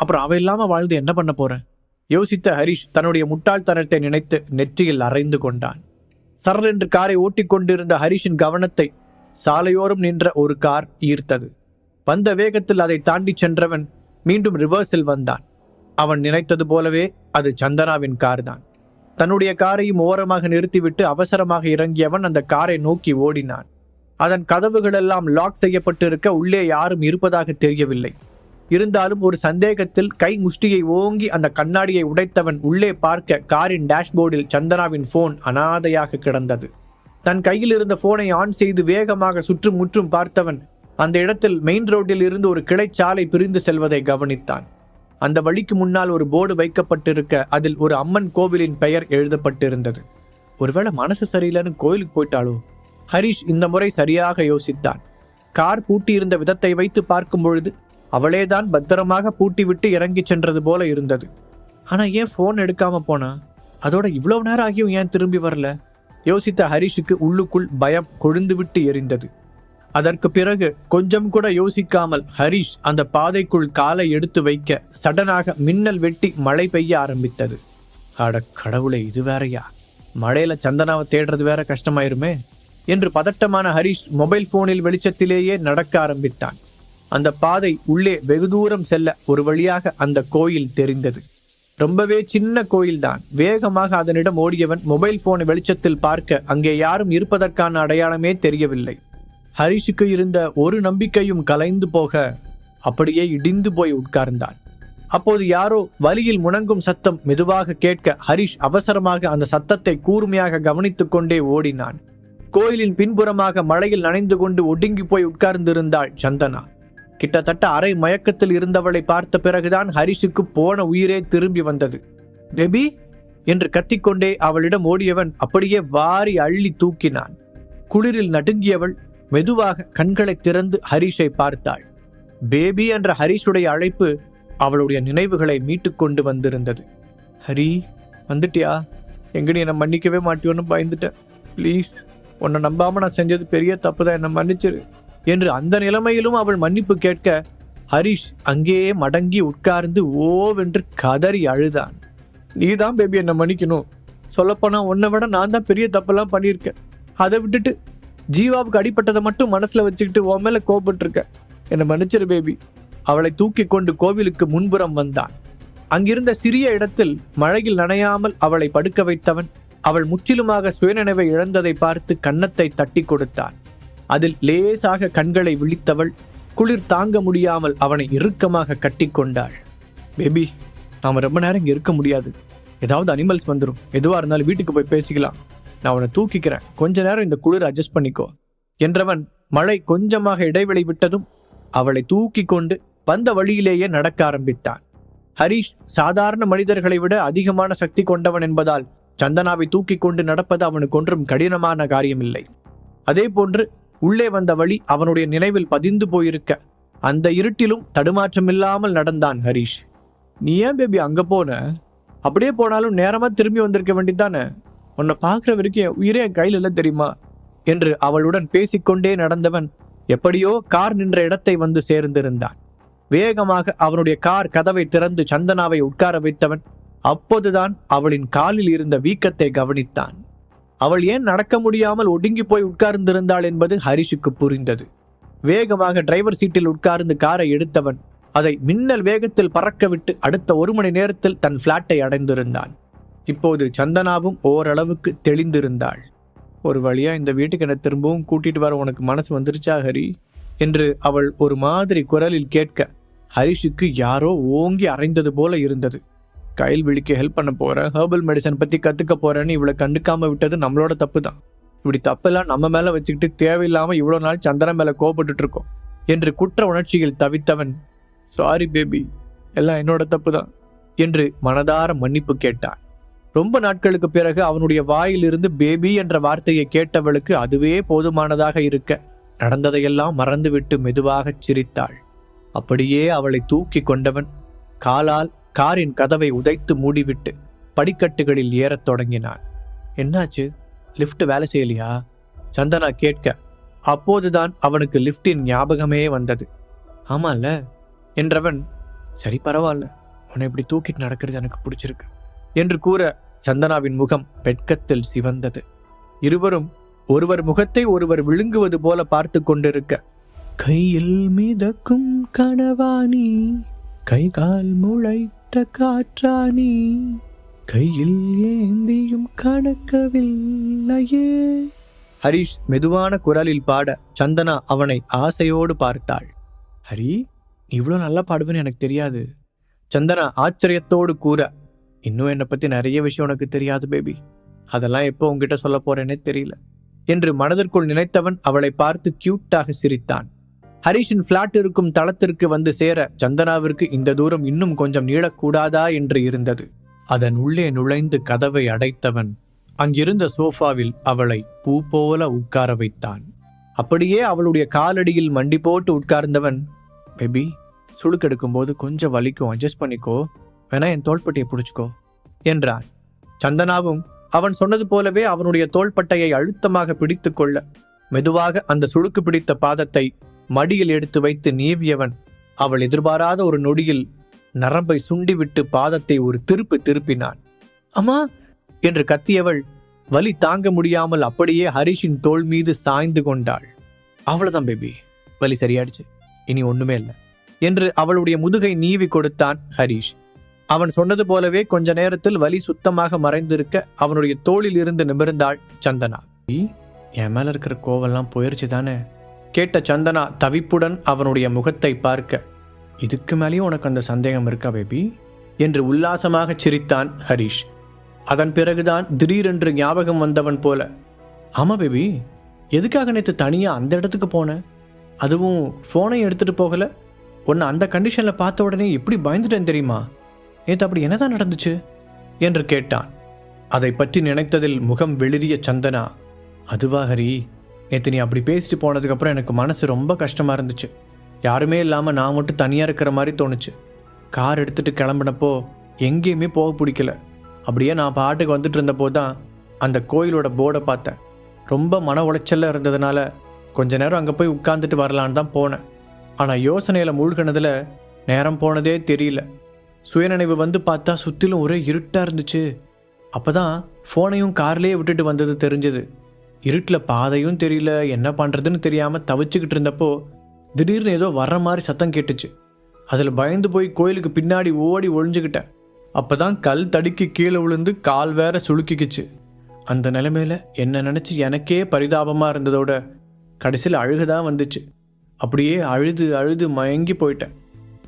அப்புறம் அவ இல்லாம வாழ்ந்து என்ன பண்ண போறேன் யோசித்த ஹரிஷ் தன்னுடைய முட்டாள்தனத்தை நினைத்து நெற்றியில் அறைந்து கொண்டான். சர் என்று காரை ஓட்டிக்கொண்டிருந்த ஹரிஷின் கவனத்தை சாலையோரம் நின்ற ஒரு கார் ஈர்த்தது. வந்த வேகத்தில் அதை தாண்டி சென்றவன் மீண்டும் ரிவர்ஸில் வந்தான். அவன் நினைத்தது போலவே அது சந்தனாவின் கார் தான். தன்னுடைய காரையும் ஓரமாக நிறுத்திவிட்டு அவசரமாக இறங்கியவன் அந்த காரை நோக்கி ஓடினான். அதன் கதவுகளெல்லாம் லாக் செய்யப்பட்டிருக்க உள்ளே யாரும் இருப்பதாக தெரியவில்லை. இருந்தாலும் ஒரு சந்தேகத்தில் கை முஷ்டியை ஓங்கி அந்த கண்ணாடியை உடைத்தவன் உள்ளே பார்க்க காரின் டேஷ்போர்டில் சந்தனாவின் போன் அனாதையாக கிடந்தது. தன் கையில் இருந்த போனை ஆன் செய்து வேகமாக சுற்றும் முற்றும் பார்த்தவன் அந்த இடத்தில் மெயின் ரோட்டில் இருந்து ஒரு கிளைச்சாலை பிரிந்து செல்வதை கவனித்தான். அந்த வழிக்கு முன்னால் ஒரு போர்டு வைக்கப்பட்டிருக்க அதில் ஒரு அம்மன் கோவிலின் பெயர் எழுதப்பட்டிருந்தது. ஒருவேளை மனசு சரியில்லைன்னு கோயிலுக்கு போயிட்டாளோ? ஹரிஷ் இந்த முறை சரியாக யோசித்தான். கார் பூட்டியிருந்த விதத்தை வைத்து பார்க்கும் பொழுது அவளேதான் பத்திரமாக பூட்டிவிட்டு இறங்கி சென்றது போல இருந்தது. ஆனா ஏன் போன் எடுக்காம போனா? அதோட இவ்வளவு நேரம் ஆகியும் ஏன் திரும்பி வரல? யோசித்த ஹரிஷுக்கு உள்ளுக்குள் பயம் கொழுந்துவிட்டு எரிந்தது. அதற்கு பிறகு கொஞ்சம் கூட யோசிக்காமல் ஹரிஷ் அந்த பாதைக்குள் காலை எடுத்து வைக்க சடனாக மின்னல் வெட்டி மழை பெய்ய ஆரம்பித்தது. அட கடவுளை, இது வேறையா? மழையில சந்தனாவை தேடுறது வேற கஷ்டமாயிருமே என்று பதட்டமான ஹரிஷ் மொபைல் போனில் வெளிச்சத்திலேயே நடக்க ஆரம்பித்தான். அந்த பாதை உள்ளே வெகு தூரம் செல்ல ஒரு வழியாக அந்த கோயில் தெரிந்தது. ரொம்பவே சின்ன கோயில்தான். வேகமாக அதனிடம் ஓடியவன் மொபைல் போனை வெளிச்சத்தில் பார்க்க அங்கே யாரும் இருப்பதற்கான அடையாளமே தெரியவில்லை. ஹரிஷுக்கு இருந்த ஒரு நம்பிக்கையும் கலைந்து போக அப்படியே இடிந்து போய் உட்கார்ந்தான். அப்போது யாரோ வழியில் முணங்கும் சத்தம் மெதுவாக கேட்க ஹரிஷ் அவசரமாக அந்த சத்தத்தை கூர்மையாக கவனித்துக் கொண்டே ஓடினான். கோயிலின் பின்புறமாக மழையில் நனைந்து கொண்டு ஒடுங்கி போய் உட்கார்ந்திருந்தாள் சந்தனா. கிட்டத்தட்ட அரை மயக்கத்தில் இருந்தவளை பார்த்த பிறகுதான் ஹரிஷுக்கு போன உயிரே திரும்பி வந்தது. பேபி என்று கத்திக்கொண்டே அவளிடம் ஓடியவன் அப்படியே வாரி அள்ளி தூக்கினான். குளிரில் நடுங்கியவள் மெதுவாக கண்களை திறந்து ஹரிஷை பார்த்தாள். பேபி என்ற ஹரிஷுடைய அழைப்பு அவளுடைய நினைவுகளை மீட்டு கொண்டு வந்திருந்தது. ஹரி, வந்துட்டியா? எங்கடி என்னை மன்னிக்கவே மாட்டியோன்னு பயந்துட்டேன். ப்ளீஸ், உன்னை நம்பாம நான் செஞ்சது பெரிய தப்பு தான், என்னை மன்னிச்சிரு என்று அந்த நிலைமையிலும் அவள் மன்னிப்பு கேட்க ஹரிஷ் அங்கேயே மடங்கி உட்கார்ந்து ஓவென்று கதறி அழுதான். நீதான் பேபி என்னை மன்னிக்கணும். சொல்லப்போனா உன்னை விட நான் தான் பெரிய தப்பெல்லாம் பண்ணியிருக்கேன். அதை விட்டுட்டு ஜீவாவுக்கு அடிப்பட்டதை மட்டும் மனசுல வச்சுக்கிட்டு உன் மேல கோபப்பட்டிருக்க. என்னை மன்னிச்சிரு பேபி. அவளை தூக்கி கொண்டு கோவிலுக்கு முன்புறம் வந்தான். அங்கிருந்த சிறிய இடத்தில் மழையில் நனையாமல் அவளை படுக்க வைத்தவன் அவள் முற்றிலுமாக சுயநினைவை இழந்ததை பார்த்து கன்னத்தை தட்டி கொடுத்தான். அதில் லேசாக கண்களை விழித்தவள் குளிர் தாங்க முடியாமல் அவனை இறுக்கமாக கட்டி கொண்டாள். பேபி, நாம ரொம்ப நேரம் இங்கே இருக்க முடியாது. ஏதாவது அனிமல்ஸ் வந்துடும். எதுவாக இருந்தாலும் வீட்டுக்கு போய் பேசிக்கலாம். நான் அவனை தூக்கிக்கிறேன். கொஞ்ச நேரம் இந்த குளிர் அட்ஜஸ்ட் பண்ணிக்கோ என்றவன் மழை கொஞ்சமாக இடைவெளி விட்டதும் அவளை தூக்கி கொண்டு வந்த வழியிலேயே நடக்க ஆரம்பித்தான். ஹரிஷ் சாதாரண மனிதர்களை விட அதிகமான சக்தி கொண்டவன் என்பதால் சந்தனாவை தூக்கி கொண்டு நடப்பது அவனுக்கு ஒன்றும் கடினமான காரியமில்லை. அதே போன்று உள்ளே வந்த வழி அவனுடைய நினைவில் பதிந்து போயிருக்க அந்த இருட்டிலும் தடுமாற்றமில்லாமல் நடந்தான் ஹரிஷ். நீ ஏன் பேபி அங்க போன? அப்படியே போனாலும் நேரமா திரும்பி வந்திருக்க வேண்டியதானே? உன்னை பார்க்குற வரைக்கும் என் உயிரே என் கையில் இல்லை தெரியுமா என்று அவளுடன் பேசிக்கொண்டே நடந்தவன் எப்படியோ கார் நின்ற இடத்தை வந்து சேர்ந்திருந்தான். வேகமாக அவனுடைய கார் கதவை திறந்து சந்தனாவை உட்கார வைத்தவன் அப்போதுதான் அவளின் காலில் இருந்த வீக்கத்தை கவனித்தான். அவள் ஏன் நடக்க முடியாமல் ஒடுங்கி போய் உட்கார்ந்திருந்தாள் என்பது ஹரிஷுக்கு புரிந்தது. வேகமாக டிரைவர் சீட்டில் உட்கார்ந்து காரை எடுத்தவன் அதை மின்னல் வேகத்தில் பறக்க விட்டு அடுத்த 1 மணி நேரத்தில் தன் பிளாட்டை அடைந்திருந்தான். இப்போது சந்தனாவும் ஓரளவுக்கு தெளிந்திருந்தாள். ஒரு வழியா இந்த வீட்டுக்கு என்னை திரும்பவும் கூட்டிட்டு வர உனக்கு மனசு வந்துருச்சா ஹரி என்று அவள் ஒரு மாதிரி குரலில் கேட்க ஹரிஷுக்கு யாரோ ஓங்கி அறைந்தது போல இருந்தது. கையில் விழிக்க ஹெல்ப் பண்ண போறேன், ஹெர்பல் மெடிசன் பத்தி கத்துக்க போறேன்னு இவளை கண்டுக்காம விட்டது நம்மளோட தப்பு தான். இப்படி தப்பெல்லாம் நம்ம மேல வச்சுக்கிட்டு தேவையில்லாம இவ்வளவு நாள் சந்தனா மேல கோபப்பட்டு இருக்கோம் என்று குற்ற உணர்ச்சியில் தவித்தவன் சாரி பேபி, எல்லாம் என்னோட தப்பு தான் என்று மனதார மன்னிப்பு கேட்டான். ரொம்ப நாட்களுக்கு பிறகு அவனுடைய வாயிலிருந்து பேபி என்ற வார்த்தையை கேட்டவளுக்கு அதுவே போதுமானதாக இருக்க நடந்ததையெல்லாம் மறந்துவிட்டு மெதுவாக சிரித்தாள். அப்படியே அவளை தூக்கி கொண்டவன் காலால் காரின் கதவை உதைத்து மூடிவிட்டு படிக்கட்டுகளில் ஏறத் தொடங்கினான். என்னாச்சு, லிஃப்ட் வேலை செய்யலையா? சந்தனா கேட்க அப்போதுதான் அவனுக்கு லிஃப்டின் ஞாபகமே வந்தது. ஆமால என்றவன் சரி பரவாயில்ல, உன்னை இப்படி தூக்கிட்டு நடக்கிறது எனக்கு பிடிச்சிருக்கு என்று கூற சந்தனாவின் முகம் வெட்கத்தில் சிவந்தது. இருவரும் ஒருவர் முகத்தை ஒருவர் விழுங்குவது போல பார்த்து கொண்டிருக்க, கையில் மிதக்கும் கனவானி, கை கால் முளைத்த காற்றானி, கையில் ஏந்தியும் கணக்கவில்லையே. ஹரிஷ் மெதுவான குரலில் பாட சந்தனா அவனை ஆசையோடு பார்த்தாள். ஹரி, இவ்வளோ நல்லா பாடுவேன்னு எனக்கு தெரியாது. சந்தனா ஆச்சரியத்தோடு கூற, இன்னும் என்னை பற்றி நிறைய விஷயம் உனக்கு தெரியாது பேபி, அதெல்லாம் எப்போ உங்ககிட்ட சொல்ல போறேன்னே தெரியல என்று மனதிற்குள் நினைத்தவன் அவளை பார்த்து கியூட்டாக சிரித்தான். ஹரிஷின் பிளாட் இருக்கும் தளத்திற்கு வந்து சேர சந்தனாவிற்கு இந்த தூரம் இன்னும் கொஞ்சம் நீளக்கூடாதா என்று இருந்தது. அதன் உள்ளே நுழைந்து கதவை அடைத்தவன் அங்கிருந்த சோஃபாவில் அவளை பூ போல உட்கார வைத்தான். அப்படியே அவளுடைய காலடியில் மண்டி போட்டு உட்கார்ந்தவன், பேபி, சுளுக்கெடுக்கும் போது கொஞ்சம் வலிக்கும், அட்ஜஸ்ட் பண்ணிக்கோ, வேணா என் தோள்பட்டையை பிடிச்சிக்கோ என்றான். சந்தனாவும் அவன் சொன்னது போலவே அவனுடைய தோள்பட்டையை அழுத்தமாக பிடித்து கொள்ள மெதுவாக அந்த சுளுக்கு பிடித்த பாதத்தை மடியில் எடுத்து வைத்து நீவியவன் அவள் எதிர்பாராத ஒரு நொடியில் நரம்பை சுண்டிவிட்டு பாதத்தை ஒரு திருப்பினான். அம்மா என்று கத்தியவள் வலி தாங்க முடியாமல் அப்படியே ஹரிஷின் தோள் மீது சாய்ந்து கொண்டாள். அவ்வளவுதான் பேபி, வலி சரியாயிடுச்சு, இனி ஒண்ணுமே இல்லை என்று அவளுடைய முதுகை நீவி கொடுத்தான் ஹரிஷ். அவன் சொன்னது போலவே கொஞ்ச நேரத்தில் வலி சுத்தமாக மறைந்திருக்க அவனுடைய தோளில் இருந்து நிமிர்ந்தாள் சந்தனா. என் மேல இருக்கிற கோவெல்லாம் போயிருச்சு தானே கேட்ட சந்தனா தவிப்புடன் அவனுடைய முகத்தை பார்க்க, இதுக்கு மேலேயும் உனக்கு அந்த சந்தேகம் இருக்கா பேபி என்று உல்லாசமாக சிரித்தான் ஹரிஷ். அதன் பிறகுதான் திடீரென்று ஞாபகம் வந்தவன் போல, ஆமா பேபி, எதுக்காக நேற்று தனியா அந்த இடத்துக்கு போன, அதுவும் போனையும் எடுத்துட்டு போகல, உன்னை அந்த கண்டிஷன்ல பார்த்த உடனே எப்படி பயந்துட்டேன் தெரியுமா, நேற்று அப்படி என்னதான் நடந்துச்சு என்று கேட்டான். அதை பற்றி நினைத்ததில் முகம் வெளிரிய சந்தனா, அதுவா ஹரி, நேற்று நீ அப்படி பேசிட்டு போனதுக்கப்புறம் எனக்கு மனசு ரொம்ப கஷ்டமா இருந்துச்சு. யாருமே இல்லாமல் நான் மட்டும் தனியாக இருக்கிற மாதிரி தோணுச்சு. கார் எடுத்துகிட்டு கிளம்பினப்போ எங்கேயுமே போக பிடிக்கல. அப்படியே நான் பாட்டுக்கு வந்துட்டு இருந்தப்போ தான் அந்த கோயிலோட போர்டை பார்த்தேன். ரொம்ப மன உளைச்சலில் இருந்ததுனால கொஞ்ச நேரம் அங்கே போய் உட்காந்துட்டு வரலான்னு தான் போனேன். ஆனால் யோசனையில் மூழ்கினதில் நேரம் போனதே தெரியல. சுயநினைவு வந்து பார்த்தா சுற்றிலும் ஒரே இருட்டாக இருந்துச்சு. அப்போ தான் ஃபோனையும் கார்லேயே விட்டுட்டு வந்தது தெரிஞ்சது. இருட்டில் பாதையும் தெரியல, என்ன பண்ணுறதுன்னு தெரியாமல் தவிச்சுக்கிட்டு இருந்தப்போ திடீர்னு ஏதோ வர்ற மாதிரி சத்தம் கேட்டுச்சு. அதில் பயந்து போய் கோயிலுக்கு பின்னாடி ஓடி ஒழிஞ்சுக்கிட்டேன். அப்போ தான் கல் தடுக்கி கீழே விழுந்து கால் வேற சுளுக்கிக்குச்சு. அந்த நிலைமையில் என்ன நினச்சி எனக்கே பரிதாபமாக இருந்ததோட கடைசியில் அழுகதான் வந்துச்சு. அப்படியே அழுது அழுது மயங்கி போயிட்டேன்.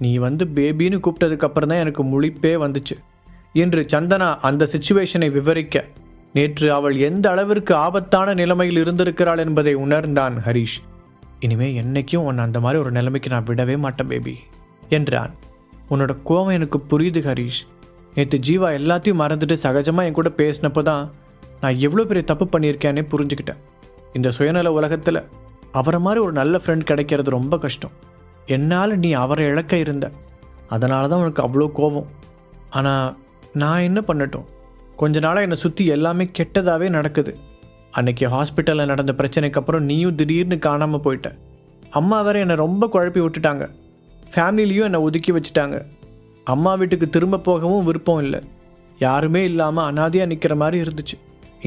நீ வந்து பேபின்னு கூப்பிட்டதுக்கப்புறம் தான் எனக்கு முழிப்பே வந்துச்சு என்று சந்தனா அந்த சிச்சுவேஷனை விவரிக்க, நேற்று அவள் எந்த அளவிற்கு ஆபத்தான நிலைமையில் இருந்திருக்கிறாள் என்பதை உணர்ந்தான் ஹரிஷ். இனிமே என்னைக்கும் உன்னை அந்த மாதிரி ஒரு நிலைமைக்கு நான் விடவே மாட்டேன் பேபி என்றான். உன்னோட கோவம் எனக்கு புரியுது ஹரிஷ். நேற்று ஜீவா எல்லாத்தையும் மறந்துட்டு சகஜமாக என் கூட பேசினப்போ தான் நான் எவ்வளோ பெரிய தப்பு பண்ணியிருக்கேன்னே புரிஞ்சுக்கிட்டேன். இந்த சுயநல உலகத்தில் அவரை மாதிரி ஒரு நல்ல ஃப்ரெண்ட் கிடைக்கிறது ரொம்ப கஷ்டம். என்னால் நீ அவரை இழக்க இருந்த, அதனால தான் உனக்கு அவ்வளோ கோபம். ஆனால் நான் என்ன பண்ணட்டும், கொஞ்ச நாளாக என்னை சுற்றி எல்லாமே கெட்டதாகவே நடக்குது. அன்னைக்கு ஹாஸ்பிட்டலில் நடந்த பிரச்சனைக்கு அப்புறம் நீயும் திடீர்னு காணாமல் போயிட்ட. அம்மா வேற என்னை ரொம்ப குழப்பி விட்டுட்டாங்க. ஃபேமிலிலையும் என்னை ஒதுக்கி வச்சுட்டாங்க. அம்மா வீட்டுக்கு திரும்ப போகவும் விருப்பம் இல்லை. யாருமே இல்லாமல் அனாதையாக நிற்கிற மாதிரி இருந்துச்சு.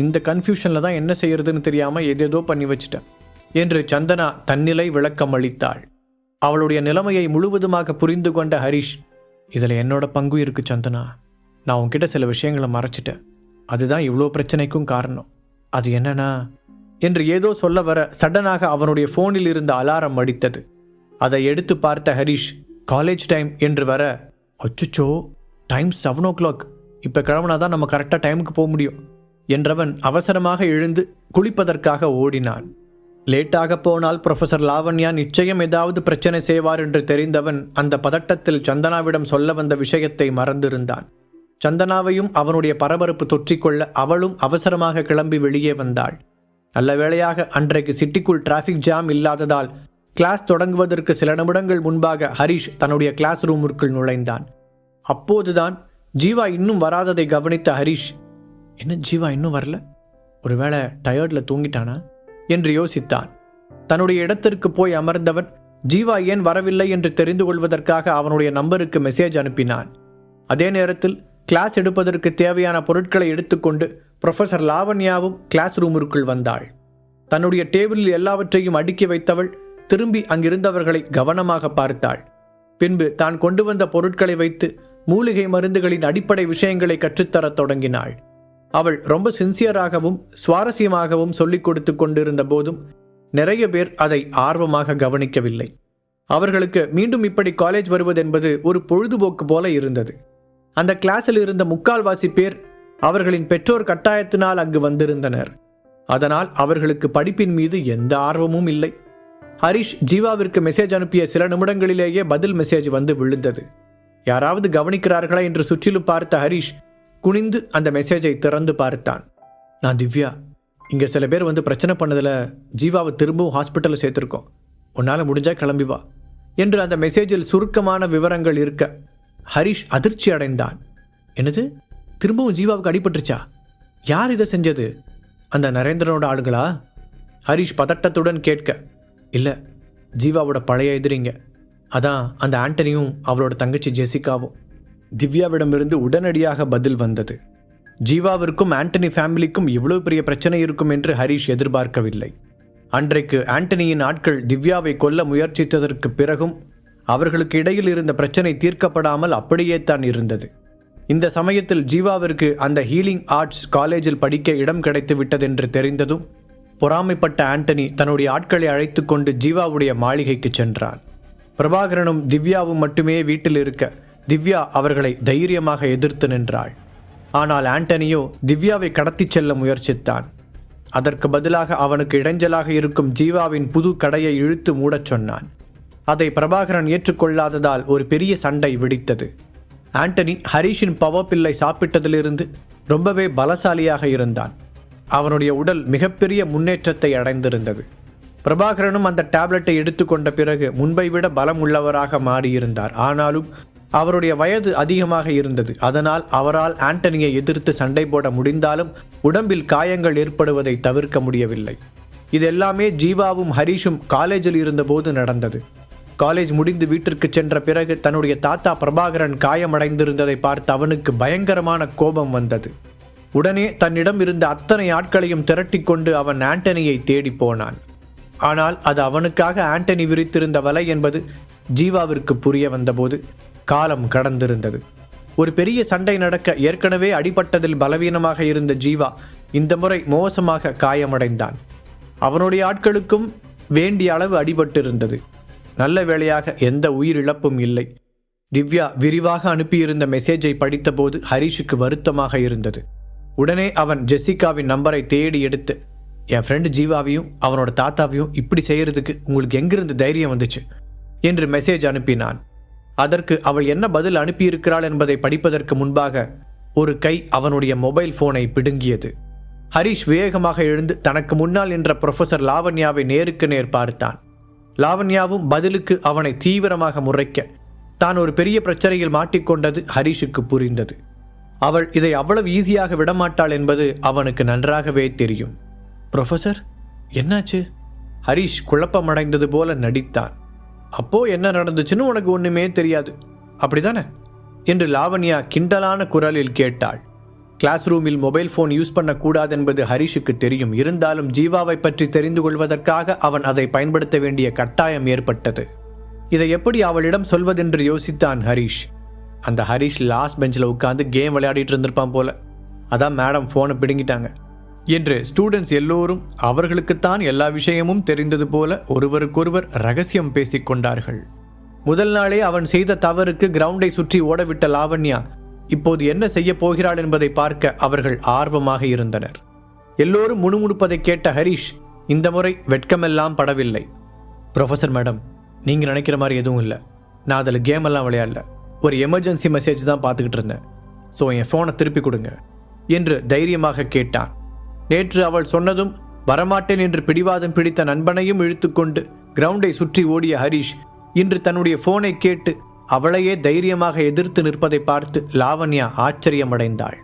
இந்த கன்ஃபியூஷனில் தான் என்ன செய்யறதுன்னு தெரியாமல் ஏதேதோ பண்ணி வச்சுட்டேன் என்று சந்தனா தன்னிலை விளக்கம் அளித்தாள். அவளுடைய நிலைமையை முழுவதுமாக புரிந்து கொண்ட ஹரிஷ், இதில் என்னோட பங்கு இருக்கு சந்தனா. நான் உன்கிட்ட சில விஷயங்களை மறைச்சிட்டேன். அதுதான் இவ்வளோ பிரச்சனைக்கும் காரணம். அது என்னன்னா என்று ஏதோ சொல்ல வர சடனாக அவனுடைய ஃபோனில் இருந்த அலாரம் அடித்தது. அதை எடுத்து பார்த்த ஹரிஷ், காலேஜ் டைம் என்று வர, அச்சுச்சோ, டைம் 7 o'clock, இப்போ கிளம்புனாதான் நம்ம கரெக்டாக டைமுக்கு போக முடியும் என்றவன் அவசரமாக எழுந்து குளிப்பதற்காக ஓடினான். லேட்டாக போனால் ப்ரொஃபசர் லாவண்யா நிச்சயம் ஏதாவது பிரச்சனை செய்வார் என்று தெரிந்தவன் அந்த பதட்டத்தில் சந்தனாவிடம் சொல்ல வந்த விஷயத்தை மறந்திருந்தான். சந்தனாவையும் அவனுடைய பரபரப்பு தொற்றிக்கொள்ள அவளும் அவசரமாக கிளம்பி வெளியே வந்தாள். நல்ல வேளையாக அன்றைக்கு சிட்டிக்குள் டிராஃபிக் ஜாம் இல்லாததால் கிளாஸ் தொடங்குவதற்கு சில நிமிடங்கள் முன்பாக ஹரிஷ் தன்னுடைய கிளாஸ் ரூமிற்குள் நுழைந்தான். அப்போதுதான் ஜீவா இன்னும் வராததை கவனித்த ஹரிஷ், என்ன ஜீவா இன்னும் வரல, ஒருவேளை டயர்டில் தூங்கிட்டானா என்று யோசித்தான். தன்னுடைய இடத்திற்கு போய் அமர்ந்தவன் ஜீவா ஏன் வரவில்லை என்று தெரிந்து கொள்வதற்காக அவனுடைய நம்பருக்கு மெசேஜ் அனுப்பினான். அதே நேரத்தில் கிளாஸ் எடுப்பதற்கு தேவையான பொருட்களை எடுத்துக்கொண்டு ப்ரொஃபசர் லாவண்யாவும் கிளாஸ் ரூமிற்குள் வந்தாள். தன்னுடைய டேபிளில் எல்லாவற்றையும் அடுக்கி வைத்தவள் திரும்பி அங்கிருந்தவர்களை கவனமாக பார்த்தாள். பின்பு தான் கொண்டு வந்த பொருட்களை வைத்து மூலிகை மருந்துகளின் அடிப்படை விஷயங்களை கற்றுத்தரத் தொடங்கினாள். அவள் ரொம்ப சின்சியராகவும் சுவாரஸ்யமாகவும் சொல்லிக் கொடுத்து கொண்டிருந்த போதும் நிறைய பேர் அதை ஆர்வமாக கவனிக்கவில்லை. அவர்களுக்கு மீண்டும் இப்படி காலேஜ் வருவதென்பது ஒரு பொழுதுபோக்கு போல இருந்தது. அந்த கிளாஸில் இருந்த முக்கால்வாசி பேர் அவர்களின் பெற்றோர் கட்டாயத்தினால் அங்கு வந்திருந்தனர். அதனால் அவர்களுக்கு படிப்பின் மீது எந்த ஆர்வமும் இல்லை. ஹரிஷ் ஜீவாவிற்கு மெசேஜ் அனுப்பிய சில நிமிடங்களிலேயே பதில் மெசேஜ் வந்து விழுந்தது. யாராவது கவனிக்கிறார்களா என்று சுற்றிலும் பார்த்த ஹரிஷ் குனிந்து அந்த மெசேஜை திறந்து பார்த்தான். நான் திவ்யா, இங்கே சில பேர் வந்து பிரச்சனை பண்ணதில் ஜீவாவை திரும்பவும் ஹாஸ்பிட்டலில் சேர்த்துருக்கோம், உன்னால் முடிஞ்சா கிளம்பி வா என்று அந்த மெசேஜில் சுருக்கமான விவரங்கள் இருக்க ஹரிஷ் அதிர்ச்சி அடைந்தான். என்னது, திரும்பவும் ஜீவாவுக்கு அடிபட்டுருச்சா? யார் இதை செஞ்சது? அந்த நரேந்திரனோட ஆளுங்களா? ஹரிஷ் பதட்டத்துடன் கேட்க, இல்லை, ஜீவாவோட பழைய எதிரிங்க. அதான் அந்த ஆண்டனியும் அவளோட தங்கச்சி ஜெசிகாவும். திவ்யாவிடமிருந்து உடனடியாக பதில் வந்தது. ஜீவாவிற்கும் ஆண்டனி ஃபேமிலிக்கும் இவ்வளவு பெரிய பிரச்சனை இருக்கும் என்று ஹரிஷ் எதிர்பார்க்கவில்லை. அன்றைக்கு ஆண்டனியின் ஆட்கள் திவ்யாவை கொல்ல முயற்சித்ததற்கு பிறகும் அவர்களுக்கு இடையில் இருந்த பிரச்சனை தீர்க்கப்படாமல் அப்படியே தான் இருந்தது. இந்த சமயத்தில் ஜீவாவிற்கு அந்த ஹீலிங் ஆர்ட்ஸ் காலேஜில் படிக்க இடம் கிடைத்து விட்டதென்று தெரிந்ததும் பொறாமைப்பட்ட ஆண்டனி தன்னுடைய ஆட்களை அழைத்து கொண்டு ஜீவாவுடைய மாளிகைக்கு சென்றான். பிரபாகரனும் திவ்யாவும் மட்டுமே வீட்டில் இருக்க திவ்யா அவர்களை தைரியமாக எதிர்த்து நின்றாள். ஆனால் ஆண்டனியோ திவ்யாவை கடத்திச் செல்ல முயற்சித்தான். அதற்கு பதிலாக அவனுக்கு இடைஞ்சலாக இருக்கும் ஜீவாவின் புது கடையை இழுத்து மூடச் சொன்னான். அதை பிரபாகரன் ஏற்றுக்கொள்ளாததால் ஒரு பெரிய சண்டை வெடித்தது. ஆண்டனி ஹரிஷின் பவப்பில்லை சாப்பிட்டதிலிருந்து ரொம்பவே பலசாலியாக இருந்தான். அவனுடைய உடல் மிகப்பெரிய முன்னேற்றத்தை அடைந்திருந்தது. பிரபாகரனும் அந்த டேப்லெட்டை எடுத்துக்கொண்ட பிறகு முன்பை விட பலம் உள்ளவராக மாறியிருந்தார். ஆனாலும் அவருடைய வயது அதிகமாக இருந்தது. அதனால் அவரால் ஆண்டனியை எதிர்த்து சண்டை போட முடிந்தாலும் உடம்பில் காயங்கள் ஏற்படுவதை தவிர்க்க முடியவில்லை. இதெல்லாமே ஜீவாவும் ஹரிஷும் காலேஜில் இருந்தபோது நடந்தது. காலேஜ் முடிந்து வீட்டிற்கு சென்ற பிறகு தன்னுடைய தாத்தா பிரபாகரன் காயமடைந்திருந்ததை பார்த்து அவனுக்கு பயங்கரமான கோபம் வந்தது. உடனே தன்னிடம் இருந்த அத்தனை ஆட்களையும் திரட்டி கொண்டு அவன் ஆண்டனியை தேடி போனான். ஆனால் அது அவனுக்காக ஆண்டனி விரித்திருந்த வலை என்பது ஜீவாவிற்கு புரிய வந்தபோது காலம் கடந்திருந்தது. ஒரு பெரிய சண்டை நடக்க ஏற்கனவே அடிபட்டதில் பலவீனமாக இருந்த ஜீவா இந்த முறை மோசமாக காயமடைந்தான். அவனுடைய ஆட்களுக்கும் வேண்டிய அளவு அடிபட்டிருந்தது. நல்ல வேளையாக எந்த உயிரிழப்பும் இல்லை. திவ்யா விரிவாக அனுப்பியிருந்த மெசேஜை படித்தபோது ஹரிஷுக்கு வருத்தமாக இருந்தது. உடனே அவன் ஜெசிகாவின் நம்பரை தேடி எடுத்து, என் ஃப்ரெண்டு ஜீவாவையும் அவனோட தாத்தாவையும் இப்படி செய்யறதுக்கு உங்களுக்கு எங்கிருந்து தைரியம் வந்துச்சு என்று மெசேஜ் அனுப்பினான். அதற்கு அவள் என்ன பதில் அனுப்பியிருக்கிறாள் என்பதை படிப்பதற்கு முன்பாக ஒரு கை அவனுடைய மொபைல் போனை பிடுங்கியது. ஹரிஷ் வேகமாக எழுந்து தனக்கு முன்னால் நின்ற ப்ரொஃபசர் லாவண்யாவை நேருக்கு நேர் பார்த்தான். லாவண்யாவும் பதிலுக்கு அவனை தீவிரமாக முறைக்க தான் ஒரு பெரிய பிரச்சனையில் மாட்டிக்கொண்டது ஹரிஷுக்கு புரிந்தது. அவள் இதை அவ்வளவு ஈஸியாக விடமாட்டாள் என்பது அவனுக்கு நன்றாகவே தெரியும். ப்ரொஃபசர், என்னாச்சு? ஹரிஷ் குழப்பமடைந்தது போல நடித்தான். அப்போ என்ன நடந்துச்சுன்னு உனக்கு ஒன்றுமே தெரியாது, அப்படிதானே என்று லாவண்யா கிண்டலான குரலில் கேட்டாள். கிளாஸ் ரூமில் மொபைல் ஃபோன் யூஸ் பண்ணக்கூடாது என்பது ஹரிஷுக்கு தெரியும். இருந்தாலும் ஜீவாவை பற்றி தெரிந்து கொள்வதற்காக அவன் அதை பயன்படுத்த வேண்டிய கட்டாயம் ஏற்பட்டது. இதை எப்படி அவளிடம் சொல்வதென்று யோசித்தான் ஹரிஷ். அந்த ஹரிஷ் லாஸ்ட் பெஞ்சில் உட்காந்து கேம் விளையாடிட்டு இருந்திருப்பான் போல, அதான் மேடம் ஃபோனை பிடுங்கிட்டாங்க என்று ஸ்டூடெண்ட்ஸ் எல்லோரும் அவர்களுக்குத்தான் எல்லா விஷயமும் தெரிந்தது போல ஒருவருக்கொருவர் ரகசியம் பேசிக்கொண்டார்கள். முதல் நாளே அவன் செய்த தவறுக்கு கிரவுண்டை சுற்றி ஓடவிட்ட லாவண்யா இப்போது என்ன செய்ய போகிறாள் என்பதை பார்க்க அவர்கள் ஆர்வமாக இருந்தனர். எல்லோரும் முணுமுணுப்பதை கேட்ட ஹரிஷ் இந்த முறை வெட்கமெல்லாம் படவில்லை. ப்ரொஃபசர் மேடம், நீங்கள் நினைக்கிற மாதிரி எதுவும் இல்லை. நான் அதில் கேமெல்லாம் விளையாடல, ஒரு எமர்ஜென்சி மெசேஜ் தான் பார்த்துக்கிட்டு இருந்தேன். ஸோ என் ஃபோனை திருப்பி கொடுங்க என்று தைரியமாக கேட்டான். நேற்று அவள் சொன்னதும் வரமாட்டேன் என்று பிடிவாதம் பிடித்த நண்பனையும் இழுத்துக்கொண்டு கிரவுண்டை சுற்றி ஓடிய ஹரிஷ் இன்று தன்னுடைய ஃபோனை கேட்டு அவளையே தைரியமாக எதிர்த்து நிற்பதை பார்த்து லாவண்யா ஆச்சரியமடைந்தாள்.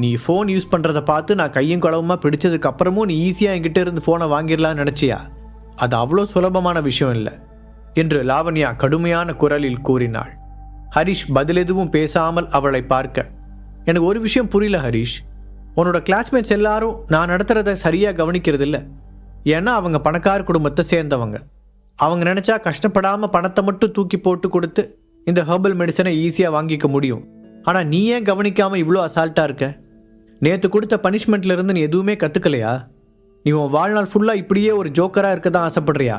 நீ ஃபோன் யூஸ் பண்ணுறதை பார்த்து நான் கையும் குளவுமாக பிடிச்சதுக்கு அப்புறமும் நீ ஈஸியாக என்கிட்ட இருந்து ஃபோனை வாங்கிடலான்னு நினச்சியா? அது அவ்வளோ சுலபமான விஷயம் இல்லை என்று லாவண்யா கடுமையான குரலில் கூறினாள். ஹரிஷ் பதிலெதுவும் பேசாமல் அவளை பார்க்க, எனக்கு ஒரு விஷயம் புரியல ஹரிஷ், உன்னோட கிளாஸ்மேட்ஸ் எல்லாரும் நான் நடத்துறத சரியாக கவனிக்கிறது இல்லை. ஏன்னா அவங்க பணக்கார குடும்பத்தை சேர்ந்தவங்க. அவங்க நினச்சா கஷ்டப்படாமல் பணத்தை மட்டும் தூக்கி போட்டு கொடுத்து இந்த ஹெர்பல் மெடிசனை ஈஸியாக வாங்கிக்க முடியும். ஆனால் நீ ஏன் கவனிக்காமல் இவ்வளோ அசால்ட்டாக இருக்க? நேற்று கொடுத்த பனிஷ்மெண்ட்லேருந்து நீ எதுவுமே கற்றுக்கலையா? நீ உன் வாழ்நாள் ஃபுல்லாக இப்படியே ஒரு ஜோக்கராக இருக்க தான் ஆசைப்படுறியா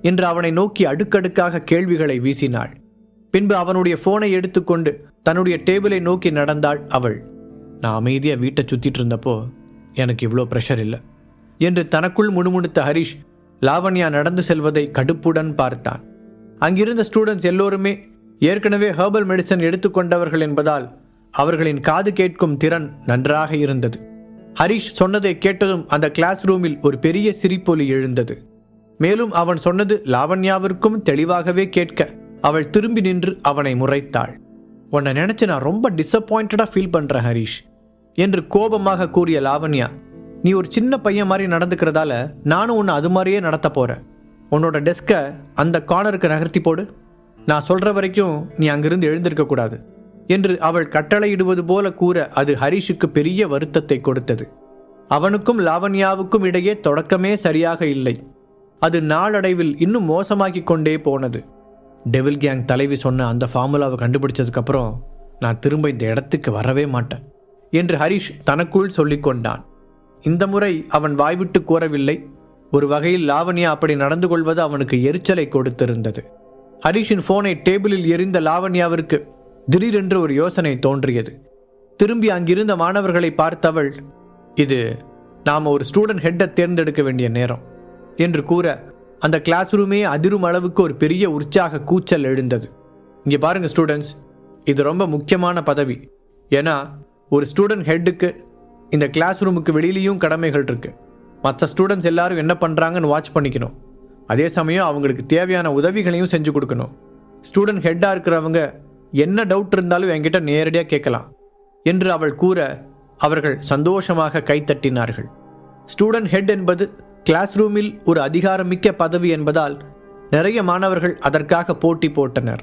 என்று அவனை நோக்கி அடுக்கடுக்காக கேள்விகளை வீசினாள். பின்பு அவனுடைய ஃபோனை எடுத்துக்கொண்டு தன்னுடைய டேபிளை நோக்கி நடந்தாள் அவள். நான் அமைதியாக வீட்டை சுற்றிட்டு இருந்தப்போ எனக்கு இவ்வளோ ப்ரெஷர் இல்லை என்று தனக்குள் முணுமுணுத்த ஹரிஷ் லாவண்யா நடந்து செல்வதை கடுப்புடன் பார்த்தான். அங்கிருந்த ஸ்டூடெண்ட்ஸ் எல்லோருமே ஏற்கனவே ஹெர்பல் மெடிசன் எடுத்துக்கொண்டவர்கள் என்பதால் அவர்களின் காது கேட்கும் திறன் நன்றாக இருந்தது. ஹரிஷ் சொன்னதை கேட்டதும் அந்த கிளாஸ் ரூமில் ஒரு பெரிய சிரிப்பொலி எழுந்தது. மேலும் அவன் சொன்னது லாவண்யாவிற்கும் தெளிவாகவே கேட்க அவள் திரும்பி நின்று அவனை முறைத்தாள். உன்னை நினைச்சு நான் ரொம்ப டிசப்பாயிண்டடாக ஃபீல் பண்ணுறேன் ஹரிஷ் என்று கோபமாக கூறிய லாவண்யா, நீ ஒரு சின்ன பையன் மாதிரி நடந்துக்கிறதால நானும் உன்னை அது மாதிரியே நடத்த போகிறேன். உன்னோட டெஸ்கை அந்த கார்னருக்கு நகர்த்தி போடு. நான் சொல்கிற வரைக்கும் நீ அங்கிருந்து எழுந்திருக்கக்கூடாது என்று அவள் கட்டளையிடுவது போல கூற அது ஹரிஷுக்கு பெரிய வருத்தத்தை கொடுத்தது. அவனுக்கும் லாவண்யாவுக்கும் இடையே தொடக்கமே சரியாக இல்லை. அது நாளடைவில் இன்னும் மோசமாகி கொண்டே போனது. டெவில் கேங் தலைவி சொன்ன அந்த ஃபார்முலாவை கண்டுபிடிச்சதுக்கப்புறம் நான் திரும்ப இந்த இடத்துக்கு வரவே மாட்டேன் என்று ஹரிஷ் தனக்குள் சொல்லிக்கொண்டான். இந்த முறை அவன் வாய்விட்டு கூறவில்லை. ஒரு வகையில் லாவண்யா அப்படி நடந்து கொள்வது அவனுக்கு எரிச்சலை கொடுத்திருந்தது. ஹரிஷின் ஃபோனை டேபிளில் எறிந்த லாவண்யாவிற்கு திடீரென்று ஒரு யோசனை தோன்றியது. திரும்பி அங்கிருந்த மாணவர்களை பார்த்தவள், இது நாம் ஒரு ஸ்டூடெண்ட் ஹெட்டை தேர்ந்தெடுக்க வேண்டிய நேரம் என்று கூற அந்த கிளாஸ் ரூமே அதிரும் அளவுக்கு ஒரு பெரிய உற்சாக கூச்சல் எழுந்தது. இங்கே பாருங்கள் ஸ்டூடெண்ட்ஸ், இது ரொம்ப முக்கியமான பதவி. ஏன்னா ஒரு ஸ்டூடெண்ட் ஹெட்டுக்கு இந்த கிளாஸ் ரூமுக்கு வெளியிலையும் கடமைகள் இருக்கு. மற்ற ஸ்டூடெண்ட்ஸ் எல்லாரும் என்ன பண்ணுறாங்கன்னு வாட்ச் பண்ணிக்கணும். அதே சமயம் அவங்களுக்கு தேவையான உதவிகளையும் செஞ்சு கொடுக்கணும். ஸ்டூடெண்ட் ஹெட்டாக இருக்கிறவங்க என்ன டவுட் இருந்தாலும் என்கிட்ட நேரடியாக கேட்கலாம் என்று அவள் கூற அவர்கள் சந்தோஷமாக கைத்தட்டினார்கள். ஸ்டூடெண்ட் ஹெட் என்பது கிளாஸ் ரூமில் ஒரு அதிகாரமிக்க பதவி என்பதால் நிறைய மாணவர்கள் அதற்காக போட்டி போட்டனர்.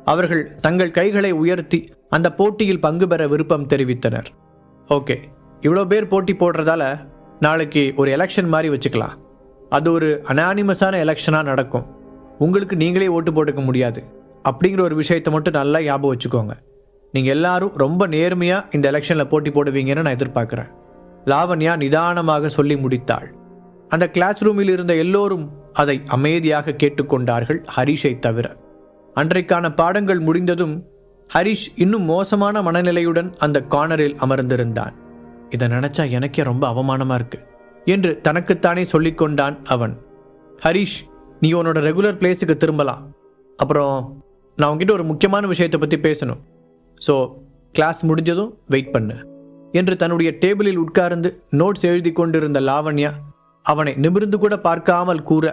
அவர்கள் தங்கள் கைகளை உயர்த்தி அந்த போட்டியில் பங்கு பெற விருப்பம் தெரிவித்தனர். ஓகே, இவ்வளோ பேர் போட்டி போடுறதால நாளைக்கு ஒரு எலெக்ஷன் மாதிரி வச்சுக்கலாம். அது ஒரு அனானிமஸான எலெக்ஷனாக நடக்கும். உங்களுக்கு நீங்களே ஓட்டு போட்டுக்க முடியாது அப்படிங்கிற ஒரு விஷயத்தை மட்டும் நல்லா ஞாபகம் வச்சுக்கோங்க. நீங்கள் எல்லாரும் ரொம்ப நேர்மையாக இந்த எலெக்ஷனில் போட்டி போடுவீங்கன்னு நான் எதிர்பார்க்குறேன். லாவண்யா நிதானமாக சொல்லி முடித்தாள். அந்த கிளாஸ் ரூமில் இருந்த எல்லோரும் அதை அமைதியாக கேட்டுக்கொண்டார்கள், ஹரிஷை தவிர. அன்றைக்கான பாடங்கள் முடிந்ததும் ஹரிஷ் இன்னும் மோசமான மனநிலையுடன் அந்த கார்னரில் அமர்ந்திருந்தான். இதை நினச்சா எனக்கே ரொம்ப அவமானமாக இருக்கு என்று தனக்குத்தானே சொல்லிக்கொண்டான் அவன். ஹரிஷ், நீ உன்னோட ரெகுலர் பிளேஸுக்கு திரும்பலாம். அப்புறம் நான் உங்ககிட்ட ஒரு முக்கியமான விஷயத்தை பற்றி பேசணும். ஸோ கிளாஸ் முடிஞ்சதும் வெயிட் பண்ணு என்று தன்னுடைய டேபிளில் உட்கார்ந்து நோட்ஸ் எழுதி கொண்டிருந்த லாவண்யா அவனை நிமிர்ந்து கூட பார்க்காமல் கூற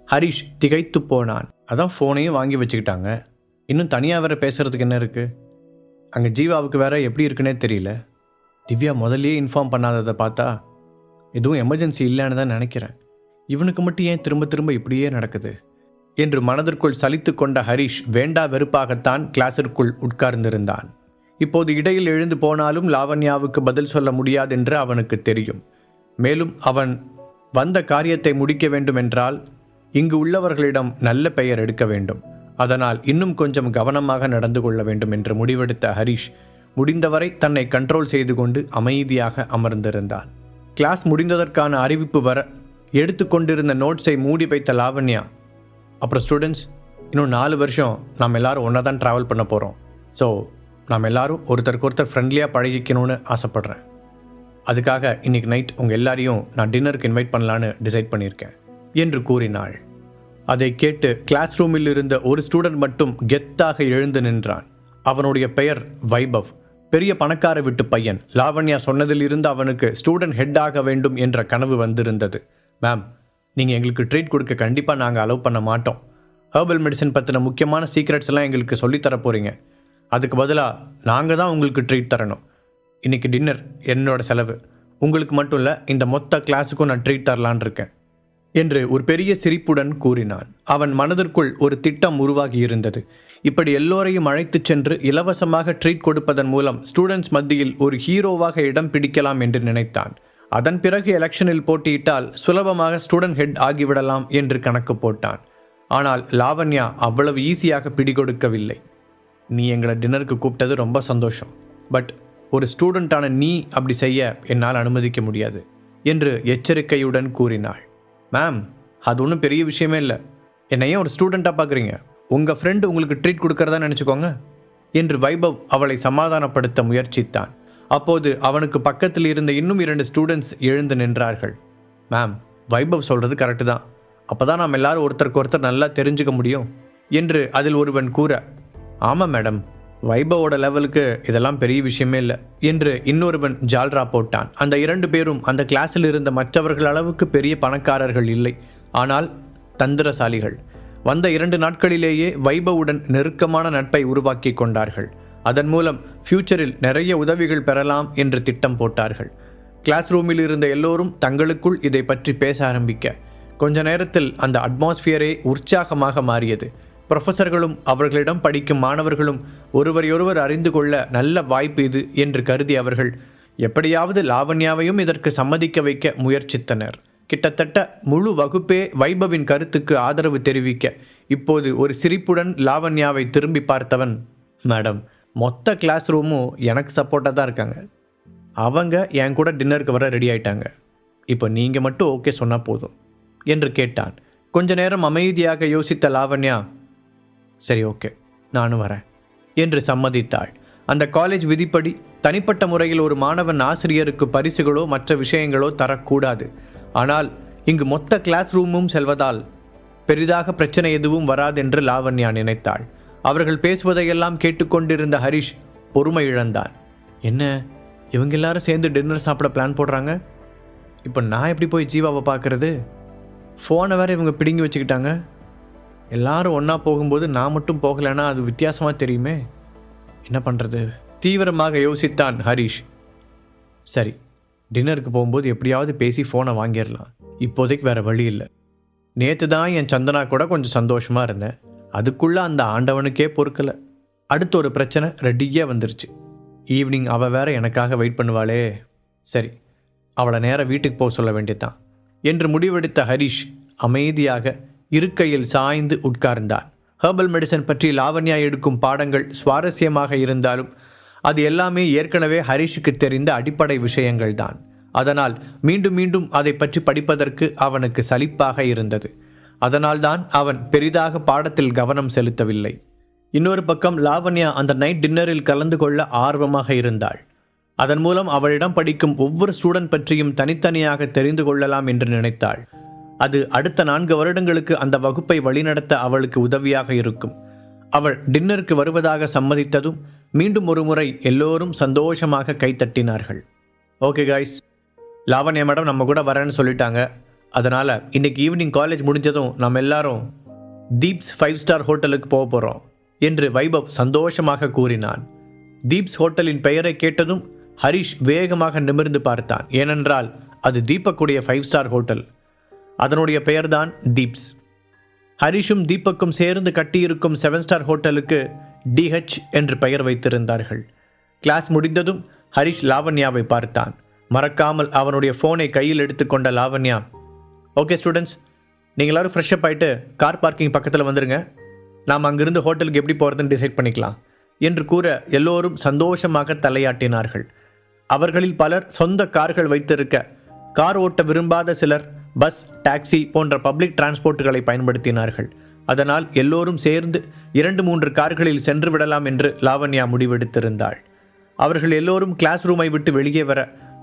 ஹரிஷ் திகைத்து போனான். அதான் ஃபோனையும் வாங்கி வச்சுக்கிட்டாங்க, இன்னும் தனியாக வேற பேசுறதுக்கு என்ன இருக்குது? அங்கே ஜீவாவுக்கு வேற எப்படி இருக்குன்னே தெரியல. திவ்யா முதல்லயே இன்ஃபார்ம் பண்ணாததை பார்த்தா எதுவும் எமர்ஜென்சி இல்லைன்னு தான் நினைக்கிறேன். இவனுக்கு மட்டும் ஏன் திரும்ப திரும்ப இப்படியே நடக்குது என்று மனதிற்குள் சலித்து கொண்ட ஹரிஷ் வேண்டா வெறுப்பாகத்தான் கிளாஸிற்குள் உட்கார்ந்திருந்தான். இப்போது இடையில் எழுந்து போனாலும் லாவண்யாவுக்கு பதில் சொல்ல முடியாதென்று அவனுக்கு தெரியும். மேலும் அவன் வந்த காரியத்தை முடிக்க வேண்டும் என்றால் இங்கு உள்ளவர்களிடம் நல்ல பெயர் எடுக்க வேண்டும். அதனால் இன்னும் கொஞ்சம் கவனமாக நடந்து கொள்ள வேண்டும் என்று முடிவெடுத்த ஹரிஷ் முடிந்தவரை தன்னை கண்ட்ரோல் செய்து கொண்டு அமைதியாக அமர்ந்திருந்தான். கிளாஸ் முடிந்ததற்கான அறிவிப்பு வர எடுத்துக்கொண்டிருந்த நோட்ஸை மூடி வைத்த லாவண்யா, அப்புறம் ஸ்டூடெண்ட்ஸ், இன்னும் 4 வருஷம் நாம் எல்லாரும் ஒன்றா தான் ட்ராவல் பண்ண போகிறோம். ஸோ நாம் எல்லாரும் ஒருத்தருக்கு ஒருத்தர் ஃப்ரெண்ட்லியாக பழகிக்கணும்னு ஆசைப்பட்றேன். அதுக்காக இன்றைக்கி நைட் உங்கள் எல்லாரையும் நான் டின்னருக்கு இன்வைட் பண்ணலான்னு டிசைட் பண்ணியிருக்கேன் என்று கூறினாள். அதை கேட்டு கிளாஸ் ரூமில் இருந்த ஒரு ஸ்டூடெண்ட் மட்டும் கெத்தாக எழுந்து நின்றான். அவனுடைய பெயர் வைபவ். பெரிய பணக்கார வீட்டு பையன். லாவண்யா சொன்னதில் இருந்து அவனுக்கு ஸ்டூடெண்ட் ஹெட்டாக வேண்டும் என்ற கனவு வந்திருந்தது. மேம், நீங்கள் எங்களுக்கு ட்ரீட் கொடுக்க கண்டிப்பாக நாங்கள் அலோவ் பண்ண மாட்டோம். ஹெர்பல் மெடிசன் பற்றின முக்கியமான சீக்ரெட்ஸ் எல்லாம் எங்களுக்கு சொல்லித்தர போகிறீங்க. அதுக்கு பதிலாக நாங்கள் தான் உங்களுக்கு ட்ரீட் தரணும். இன்றைக்கி டின்னர் என்னோட செலவு. உங்களுக்கு மட்டும் இல்லை, இந்த மொத்த கிளாஸுக்கும் நான் ட்ரீட் தரலான் இருக்கேன் என்று ஒரு பெரிய சிரிப்புடன் கூறினான். அவன் மனதிற்குள் ஒரு திட்டம் உருவாகியிருந்தது. இப்படி எல்லோரையும் அழைத்துச் சென்று இலவசமாக ட்ரீட் கொடுப்பதன் மூலம் ஸ்டூடெண்ட்ஸ் மத்தியில் ஒரு ஹீரோவாக இடம் பிடிக்கலாம் என்று நினைத்தான். அதன் பிறகு எலெக்ஷனில் போட்டியிட்டால் சுலபமாக ஸ்டூடெண்ட் ஹெட் ஆகிவிடலாம் என்று கணக்கு போட்டான். ஆனால் லாவண்யா அவ்வளவு ஈஸியாக பிடிகொடுக்கவில்லை. நீ எங்களை டின்னருக்கு கூப்பிட்டது ரொம்ப சந்தோஷம், பட் ஒரு ஸ்டூடெண்ட்டான நீ அப்படி செய்ய என்னால் அனுமதிக்க முடியாது என்று எச்சரிக்கையுடன் கூறினாள். மேம், அது ஒன்றும் பெரிய விஷயமே இல்லை. என்னையே ஒரு ஸ்டூடெண்ட்டாக பார்க்குறீங்க. உங்கள் ஃப்ரெண்டு உங்களுக்கு ட்ரீட் கொடுக்கறதா நினச்சிக்கோங்க என்று வைபவ் அவளை சமாதானப்படுத்த முயற்சித்தான். அப்போது அவனுக்கு பக்கத்தில் இருந்த இன்னும் 2 ஸ்டூடெண்ட்ஸ் எழுந்து நின்றார்கள். மேம், வைபவ் சொல்கிறது கரெக்டு தான். அப்போ தான் நாம் எல்லாரும் ஒருத்தருக்கு ஒருத்தர் நல்லா தெரிஞ்சுக்க முடியும் என்று அதில் ஒருவன் கூற, ஆமாம் மேடம், வைபவோட லெவலுக்கு இதெல்லாம் பெரிய விஷயமே இல்லை என்று இன்னொருவன் ஜால்ரா போட்டான். அந்த 2 பேரும் அந்த கிளாஸில் இருந்த மற்றவர்கள் அளவுக்கு பெரிய பணக்காரர்கள் இல்லை, ஆனால் தந்திரசாலிகள். வந்த 2 நாட்களிலேயே வைபவுடன் நெருக்கமான நட்பை உருவாக்கி கொண்டார்கள். அதன் மூலம் ஃபியூச்சரில் நிறைய உதவிகள் பெறலாம் என்று திட்டம் போட்டார்கள். கிளாஸ் ரூமில் இருந்த எல்லோரும் தங்களுக்குள் இதை பற்றி பேச ஆரம்பிக்க கொஞ்ச நேரத்தில் அந்த அட்மாஸ்பியரே உற்சாகமாக மாறியது. ப்ரொஃபஸர்களும் அவர்களிடம் படிக்கும் மாணவர்களும் ஒருவரையொருவர் அறிந்து கொள்ள நல்ல வாய்ப்பு இது என்று கருதி அவர்கள் எப்படியாவது லாவண்யாவையும் இதற்கு சம்மதிக்க வைக்க முயற்சித்தனர். கிட்டத்தட்ட முழு வகுப்பே வைபவின் கருத்துக்கு ஆதரவு தெரிவிக்க இப்போது ஒரு சிரிப்புடன் லாவண்யாவை திரும்பி பார்த்தவன், மேடம், மொத்த கிளாஸ் ரூமும் எனக்கு சப்போர்ட்டாக தான் இருக்காங்க. அவங்க என் கூட டின்னருக்கு வர ரெடி ஆயிட்டாங்க. இப்போ நீங்கள் மட்டும் ஓகே சொன்னால் போதும் என்று கேட்டான். கொஞ்ச நேரம் அமைதியாக யோசித்த லாவண்யா, சரி ஓகே, நானும் வரேன் என்று சம்மதித்தாள். அந்த காலேஜ் விதிப்படி தனிப்பட்ட முறையில் ஒரு மாணவன் ஆசிரியருக்கு பரிசுகளோ மற்ற விஷயங்களோ தரக்கூடாது. ஆனால் இங்கு மொத்த கிளாஸ் ரூமும் செல்வதால் பெரிதாக பிரச்சனை எதுவும் வராதென்று லாவண்யா நினைத்தாள். அவர்கள் பேசுவதையெல்லாம் கேட்டுக்கொண்டிருந்த ஹரிஷ் பொறுமை இழந்தான். என்ன, இவங்க எல்லாரும் சேர்ந்து டின்னர் சாப்பிட பிளான் போடுறாங்க. இப்போ நான் எப்படி போய் ஜீவாவை பார்க்கறது? ஃபோனை வேறு இவங்க பிடுங்கி வச்சுக்கிட்டாங்க. எல்லாரும் ஒன்றா போகும்போது நான் மட்டும் போகலைன்னா அது வித்தியாசமாக தெரியுமே. என்ன பண்ணுறது? தீவிரமாக யோசித்தான் ஹரிஷ். சரி, டின்னருக்கு போகும்போது எப்படியாவது பேசி ஃபோனை வாங்கிடலாம். இப்போதைக்கு வேறு வழி இல்லை. நேற்று தான் என் சந்தனா கூட கொஞ்சம் சந்தோஷமாக இருந்தேன். அதுக்குள்ளே அந்த ஆண்டவனுக்கே பொறுக்கலை. அடுத்த ஒரு பிரச்சனை ரெடியாக வந்துருச்சு. ஈவினிங் அவள் வேற எனக்காக வெயிட் பண்ணுவாளே. சரி, அவளை நேராக வீட்டுக்கு போக சொல்ல வேண்டியதான் என்று முடிவெடுத்த ஹரிஷ் அமைதியாக இருக்கையில் சாய்ந்து உட்கார்ந்தான். ஹெர்பல் மெடிசன் பற்றி லாவண்யா எடுக்கும் பாடங்கள் சுவாரஸ்யமாக இருந்தாலும் அது எல்லாமே ஏற்கனவே ஹரிஷுக்கு தெரிந்த அடிப்படை விஷயங்கள் தான். அதனால் மீண்டும் மீண்டும் அதை பற்றி படிப்பதற்கு அவனுக்கு சலிப்பாக இருந்தது. அதனால்தான் அவன் பெரிதாக பாடத்தில் கவனம் செலுத்தவில்லை. இன்னொரு பக்கம் லாவண்யா அந்த நைட் டின்னரில் கலந்து கொள்ள ஆர்வமாக இருந்தாள். அதன் மூலம் அவளிடம் படிக்கும் ஒவ்வொரு ஸ்டூடெண்ட் பற்றியும் தனித்தனியாக தெரிந்து கொள்ளலாம் என்று நினைத்தாள். அது அடுத்த 4 வருடங்களுக்கு அந்த வகுப்பை வழிநடத்த அவளுக்கு உதவியாக இருக்கும். அவள் டின்னருக்கு வருவதாக சம்மதித்ததும் மீண்டும் ஒரு முறை எல்லோரும் சந்தோஷமாக கைத்தட்டினார்கள். ஓகே காய்ஸ், லாவண்யா மேடம் நம்ம கூட வரேன்னு சொல்லிட்டாங்க. அதனால் இன்றைக்கி ஈவினிங் காலேஜ் முடிஞ்சதும் நம்ம எல்லாரும் தீப்ஸ் 5 ஸ்டார் ஹோட்டலுக்கு போக போகிறோம் என்று வைபவ் சந்தோஷமாக கூறினான். தீப்ஸ் ஹோட்டலின் பெயரை கேட்டதும் ஹரிஷ் வேகமாக நிமிர்ந்து பார்த்தான். ஏனென்றால் அது தீபக்குடைய 5 ஸ்டார் ஹோட்டல். அதனுடைய பெயர்தான் தீப்ஸ். ஹரிஷும் தீபக்கும் சேர்ந்து கட்டியிருக்கும் 7 ஸ்டார் ஹோட்டலுக்கு DH என்று பெயர் வைத்திருந்தார்கள். கிளாஸ் முடிந்ததும் ஹரிஷ் லாவண்யாவை பார்த்தான். மறக்காமல் அவனுடைய ஃபோனை கையில் எடுத்துக்கொண்ட லாவண்யா, ஓகே ஸ்டூடெண்ட்ஸ், நீங்கள் எல்லோரும் ஃப்ரெஷ்அப் ஆகிட்டு கார் பார்க்கிங் பக்கத்தில் வந்துடுங்க. நாம் அங்கிருந்து ஹோட்டலுக்கு எப்படி போகிறதுன்னு டிசைட் பண்ணிக்கலாம் என்று கூற எல்லோரும் சந்தோஷமாக தலையாட்டினார்கள். அவர்களில் பலர் சொந்த கார்கள் வைத்திருக்க, கார் ஓட்ட விரும்பாத சிலர் பஸ், டாக்ஸி போன்ற பப்ளிக் டிரான்ஸ்போர்ட்டுகளை பயன்படுத்தினார்கள். அதனால் எல்லோரும் சேர்ந்து 2-3 கார்களில் சென்று விடலாம் என்று லாவண்யா முடிவெடுத்திருந்தாள். அவர்கள் எல்லோரும் கிளாஸ் ரூமை விட்டு வெளியே வர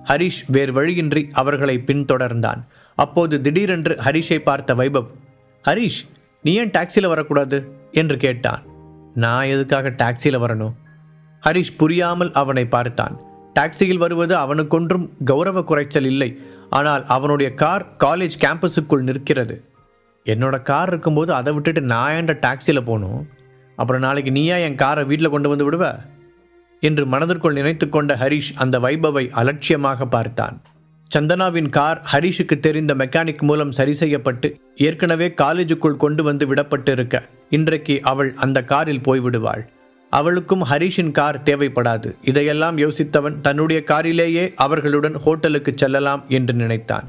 ஹரிஷ் வேறு வழியின்றி அவர்களை பின்தொடர்ந்தான். அப்போது திடீரென்று ஹரிஷை பார்த்த வைபவ், ஹரிஷ், நீ ஏன் டாக்ஸியில் வரக்கூடாது என்று கேட்டான். நான் எதுக்காக டாக்ஸியில் வரணும்? ஹரிஷ் புரியாமல் அவனை பார்த்தான். டாக்ஸியில் வருவது அவனுக்கொன்றும் கௌரவ குறைச்சல் இல்லை. ஆனால் அவனுடைய கார் காலேஜ் கேம்பஸுக்குள் நிற்கிறது. என்னோட கார் இருக்கும்போது அதை விட்டுட்டு நான் ஏன்ட டாக்ஸியில் போகணும்? அப்புறம் நாளைக்கு நீயா என் காரை வீட்டில் கொண்டு வந்து விடுவ என்று மனதிற்குள் நினைத்து கொண்ட ஹரிஷ் அந்த வைபவை அலட்சியமாக பார்த்தான். சந்தனாவின் கார் ஹரிஷுக்கு தெரிந்த மெக்கானிக் மூலம் சரி செய்யப்பட்டு ஏற்கனவே காலேஜுக்குள் கொண்டு வந்து விடப்பட்டிருக்க இன்றைக்கு அவள் அந்த காரில் போய்விடுவாள். அவளுக்கும் ஹரிஷின் கார் தேவைப்படாது. இதையெல்லாம் யோசித்தவன் தன்னுடைய காரிலேயே அவர்களுடன் ஹோட்டலுக்கு செல்லலாம் என்று நினைத்தான்.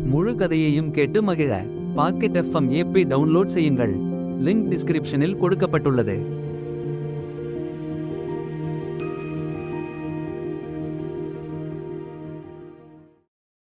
முழு கதையையும் கேட்டு மகிழ பாக்கெட் FM ஆப்பை டவுன்லோட் செய்யுங்கள். லிங்க் டிஸ்கிரிப்ஷனில் கொடுக்கப்பட்டுள்ளது.